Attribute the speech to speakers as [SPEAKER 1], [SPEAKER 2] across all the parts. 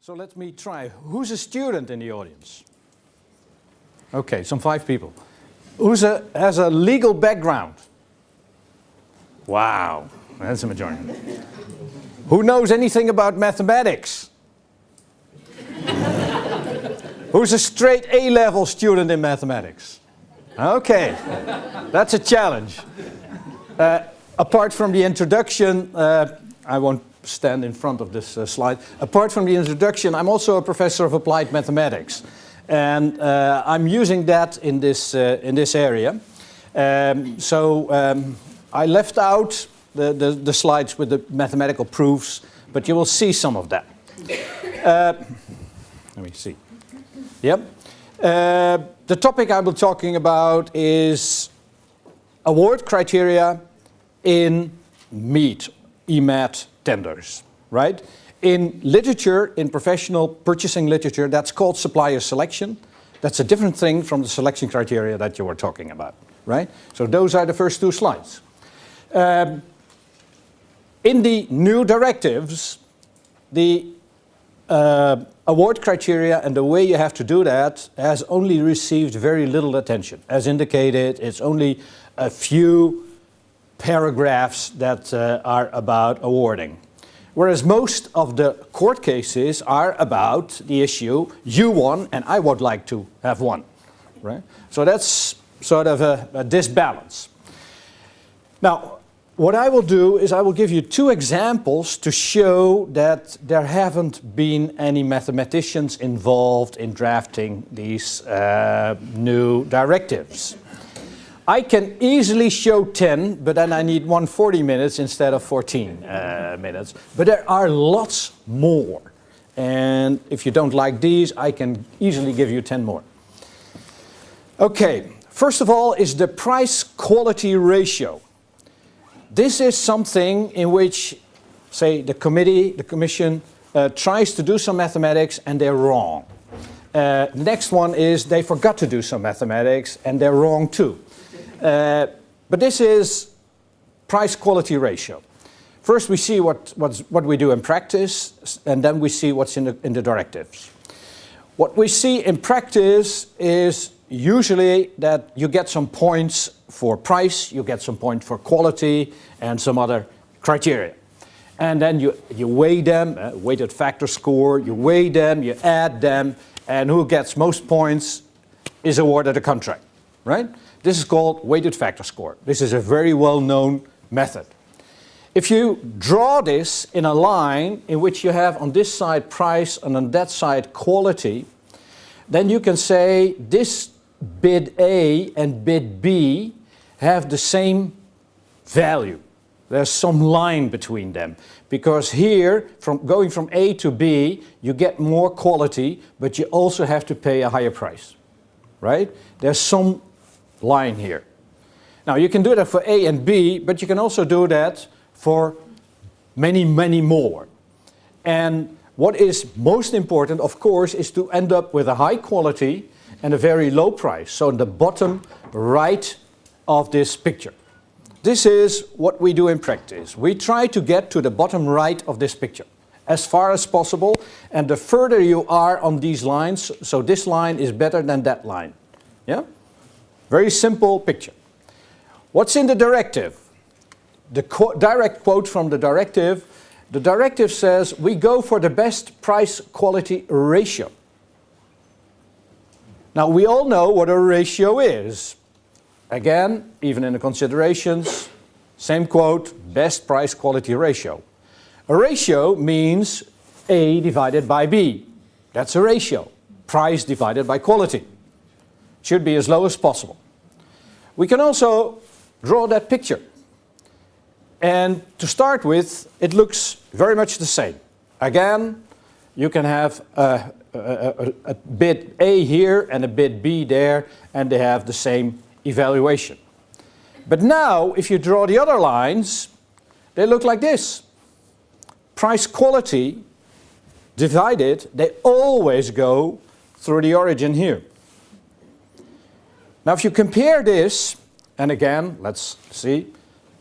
[SPEAKER 1] So let me try. Who's a student in the audience? Okay, some 5 people. Has a legal background? Wow, that's a majority. Who knows anything about mathematics? Who's a straight A-level student in mathematics? Okay, that's a challenge. Apart from the introduction, I won't stand in front of this slide. Apart from the introduction, I'm also a professor of applied mathematics. And I'm using that in this area. I left out the slides with the mathematical proofs, but you will see some of that. Let me see. Yep. The topic I will be talking about is award criteria in EMAT tenders, right? In literature, in professional purchasing literature, that's called supplier selection. That's a different thing from the selection criteria that you were talking about, right? So those are the first 2 slides. In the new directives, the award criteria and the way you have to do that has only received very little attention. As indicated, it's only a few paragraphs that are about awarding. Whereas most of the court cases are about the issue, you won and I would like to have won, right? So that's sort of a disbalance. Now, what I will do is I will give you 2 examples to show that there haven't been any mathematicians involved in drafting these new directives. I can easily show 10, but then I need 140 minutes instead of 14 minutes. But there are lots more. And if you don't like these, I can easily give you 10 more. Okay, first of all is the price-quality ratio. This is something in which, say, the commission tries to do some mathematics and they're wrong. Next one is they forgot to do some mathematics and they're wrong too. But this is price-quality ratio. First we see what we do in practice, and then we see what's in the directives. What we see in practice is usually that you get some points for price, you get some points for quality, and some other criteria. And then you weigh them, weighted factor score, you weigh them, you add them, and who gets most points is awarded a contract, right? This is called weighted factor score. This is a very well-known method. If you draw this in a line in which you have on this side price and on that side quality, then you can say this bid A and bid B have the same value. There's some line between them. Because here, going from A to B, you get more quality, but you also have to pay a higher price, right? There's some line here. Now you can do that for A and B, but you can also do that for many, many more. And what is most important, of course, is to end up with a high quality and a very low price. So in the bottom right of this picture. This is what we do in practice. We try to get to the bottom right of this picture as far as possible, and the further you are on these lines, so this line is better than that line. Yeah? Very simple picture. What's in the directive? The direct quote from the directive says we go for the best price-quality ratio. Now we all know what a ratio is. Again, even in the considerations, same quote, best price-quality ratio. A ratio means A divided by B. That's a ratio. Price divided by quality. Should be as low as possible. We can also draw that picture. And to start with, it looks very much the same. Again, you can have a bid A here and a bid B there, and they have the same evaluation. But now, if you draw the other lines, they look like this. Price quality divided, they always go through the origin here. Now if you compare this, and again, let's see,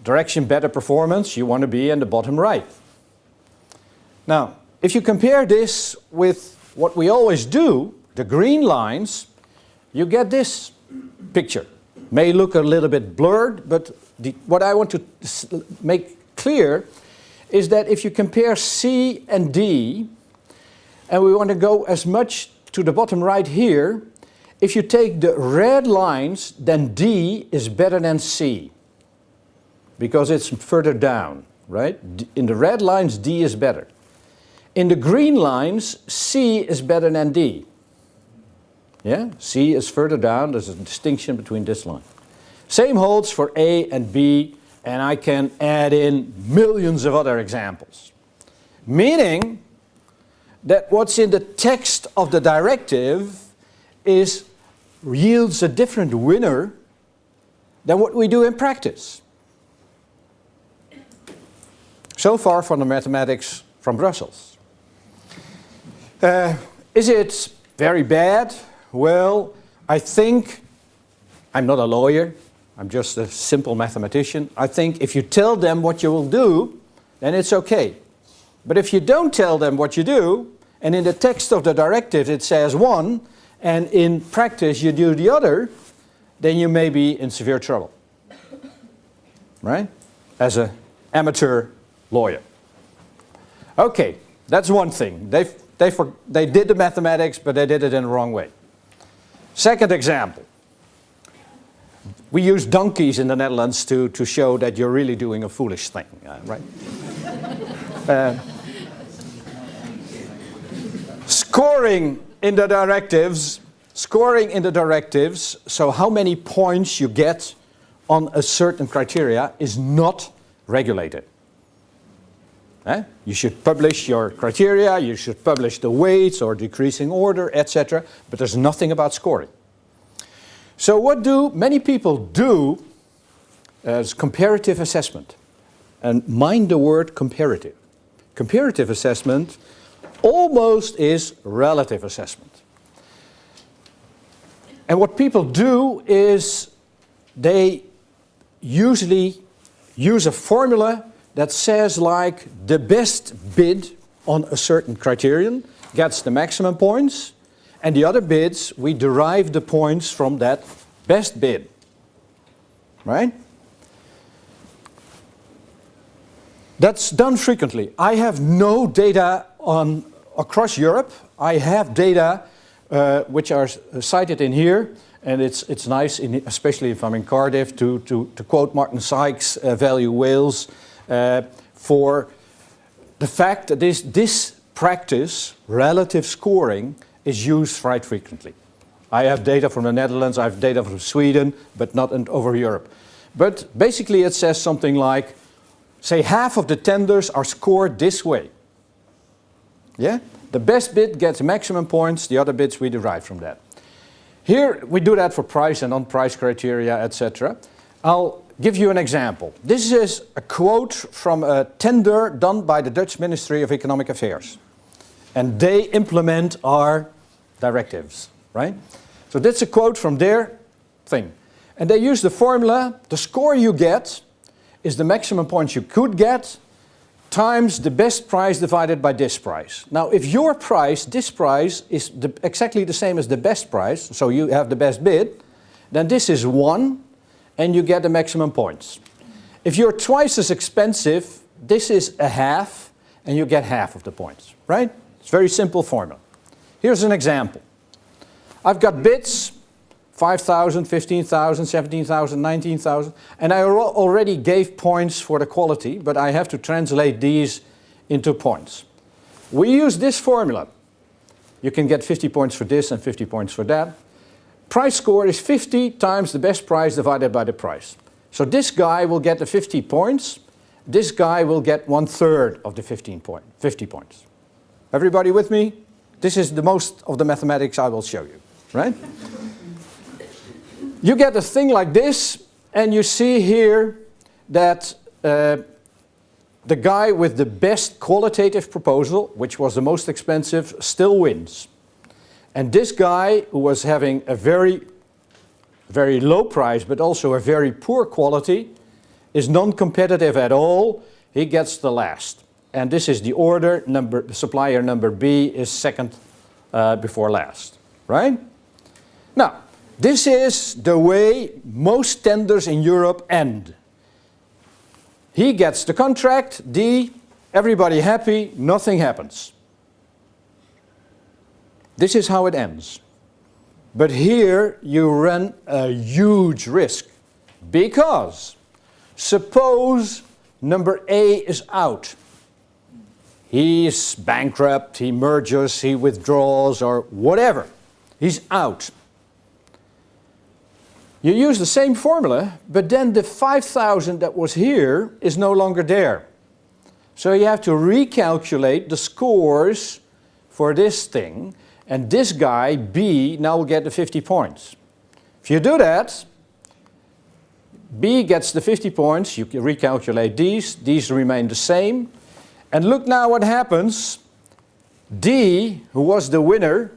[SPEAKER 1] direction better performance, you want to be in the bottom right. Now, if you compare this with what we always do, the green lines, you get this picture. May look a little bit blurred, but what I want to make clear is that if you compare C and D, and we want to go as much to the bottom right here, if you take the red lines, then D is better than C, because it's further down, right? In the red lines, D is better. In the green lines, C is better than D. Yeah, C is further down. There's a distinction between this line. Same holds for A and B, and I can add in millions of other examples. Meaning that what's in the text of the directive yields a different winner than what we do in practice. So far from the mathematics from Brussels. Is it very bad? Well, I think, I'm not a lawyer, I'm just a simple mathematician. I think if you tell them what you will do, then it's okay. But if you don't tell them what you do, and in the text of the directive it says one, and in practice you do the other, then you may be in severe trouble. Right? As an amateur lawyer. Okay, that's one thing. They did the mathematics, but they did it in the wrong way. Second example. We use donkeys in the Netherlands to show that you're really doing a foolish thing, right? Scoring in the directives, so how many points you get on a certain criteria is not regulated. You should publish your criteria, you should publish the weights or decreasing order, etc. But there's nothing about scoring. So what do many people do as comparative assessment? And mind the word comparative. Comparative assessment almost is relative assessment. And what people do is they usually use a formula that says like the best bid on a certain criterion gets the maximum points, and the other bids, we derive the points from that best bid. Right? That's done frequently. I have no data across Europe. I have data which are cited in here, and it's nice, especially if I'm in Cardiff, to quote Martin Sykes, Value Wales, for the fact that this practice, relative scoring, is used quite frequently. I have data from the Netherlands, I have data from Sweden, but not over Europe. But basically it says something like, say half of the tenders are scored this way. Yeah? The best bid gets maximum points, the other bids we derive from that. Here we do that for price and non-price criteria, etc. I'll give you an example. This is a quote from a tender done by the Dutch Ministry of Economic Affairs. And they implement our directives, right? So that's a quote from their thing. And they use the formula, the score you get is the maximum points you could get times the best price divided by this price. Now, if your price, this price, is exactly the same as the best price, so you have the best bid, then this is 1, and you get the maximum points. If you're twice as expensive, this is a half, and you get half of the points, right? It's a very simple formula. Here's an example. I've got bids, 5,000, 15,000, 17,000, 19,000, and I already gave points for the quality, but I have to translate these into points. We use this formula. You can get 50 points for this and 50 points for that. Price score is 50 times the best price divided by the price. So this guy will get the 50 points. This guy will get 1/3 of the 50 points. Everybody with me? This is the most of the mathematics I will show you, right? You get a thing like this, and you see here that the guy with the best qualitative proposal, which was the most expensive, still wins. And this guy, who was having a very, very low price, but also a very poor quality, is non-competitive at all. He gets the last. and this is the order. Supplier number B is second before last, right? Now, this is the way most tenders in Europe end. He gets the contract, D, everybody happy, nothing happens. This is how it ends. But here you run a huge risk, because suppose number A is out. He's bankrupt, he merges, he withdraws, or whatever. He's out. You use the same formula, but then the 5,000 that was here is no longer there. So you have to recalculate the scores for this thing, and this guy, B, now will get the 50 points. If you do that, B gets the 50 points, you can recalculate these remain the same. And look now what happens. D, who was the winner,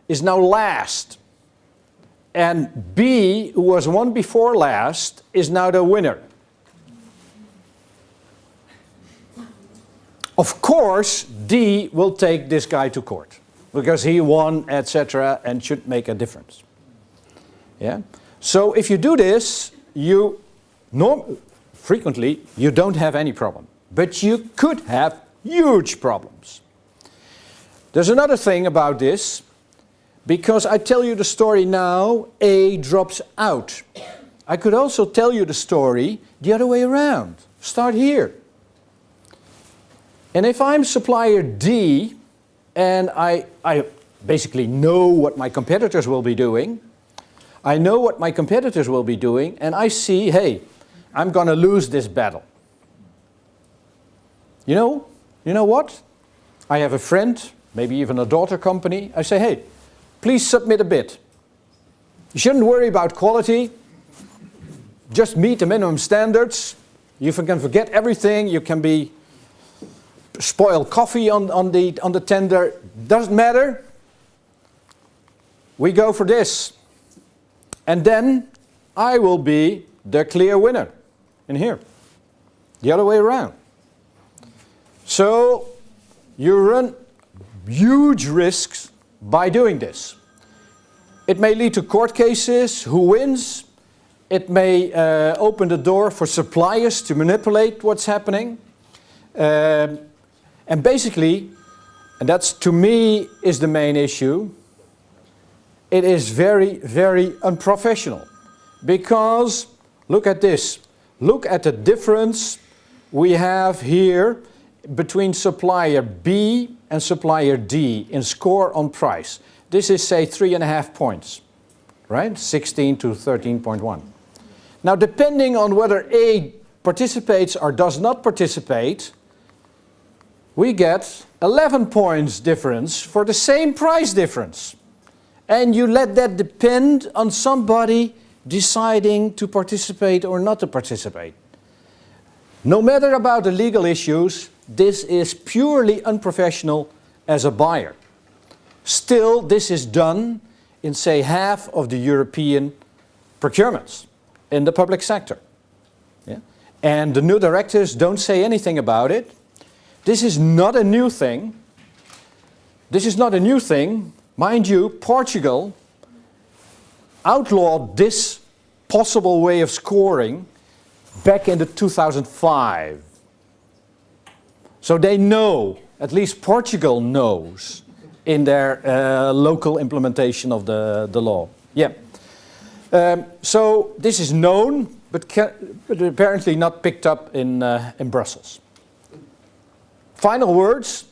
[SPEAKER 1] is now last. And B, who was one before last, is now the winner. Of course, D will take this guy to court, because he won, etc., and should make a difference. Yeah? So if you do this, frequently you don't have any problem, but you could have huge problems. There's another thing about this, because I tell you the story now, A drops out. I could also tell you the story the other way around. Start here. And if I'm supplier D, and I basically know what my competitors will be doing, and I see, hey, I'm going to lose this battle. You know what? I have a friend, maybe even a daughter company. I say, hey, please submit a bid. You shouldn't worry about quality. Just meet the minimum standards. You can forget everything. You can be spoil coffee on the tender. Doesn't matter. We go for this. And then I will be the clear winner in here. The other way around. So you run huge risks by doing this. It may lead to court cases. Who wins? It may open the door for suppliers to manipulate what's happening. And basically, and that's to me is the main issue, it is very, very unprofessional. Because, look at this. Look at the difference we have here between supplier B and supplier D in score on price. This is, say, 3.5 points, right? 16 to 13.1. Now, depending on whether A participates or does not participate, we get 11 points difference for the same price difference. And you let that depend on somebody deciding to participate or not to participate. No matter about the legal issues, this is purely unprofessional as a buyer. Still, this is done in, say, half of the European procurements in the public sector. Yeah? And the new directives don't say anything about it. This is not a new thing. This is not a new thing. Mind you, Portugal outlawed this possible way of scoring back in 2005. So they know, at least Portugal knows, in their local implementation of the law. Yeah. So this is known, but apparently not picked up in Brussels. Final words.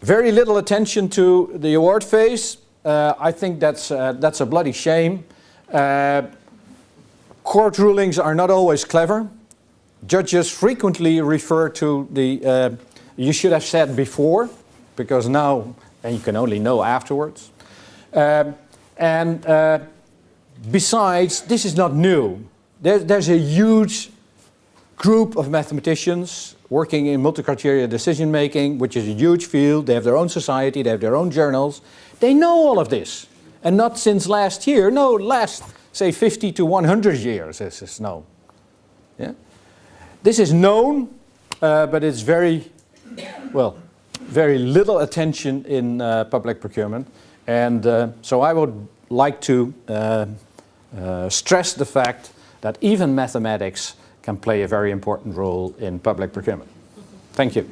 [SPEAKER 1] Very little attention to the award phase. I think that's a bloody shame. Court rulings are not always clever. Judges frequently refer to the you should have said before, because now, and you can only know afterwards. Besides, this is not new. There's a huge group of mathematicians working in multi-criteria decision making, which is a huge field. They have their own society, they have their own journals. They know all of this. And not since last year, no, last, say, 50 to 100 years this is known. Yeah? This is known, but it's very little attention in public procurement. And so I would like to stress the fact that even mathematics can play a very important role in public procurement. Thank you.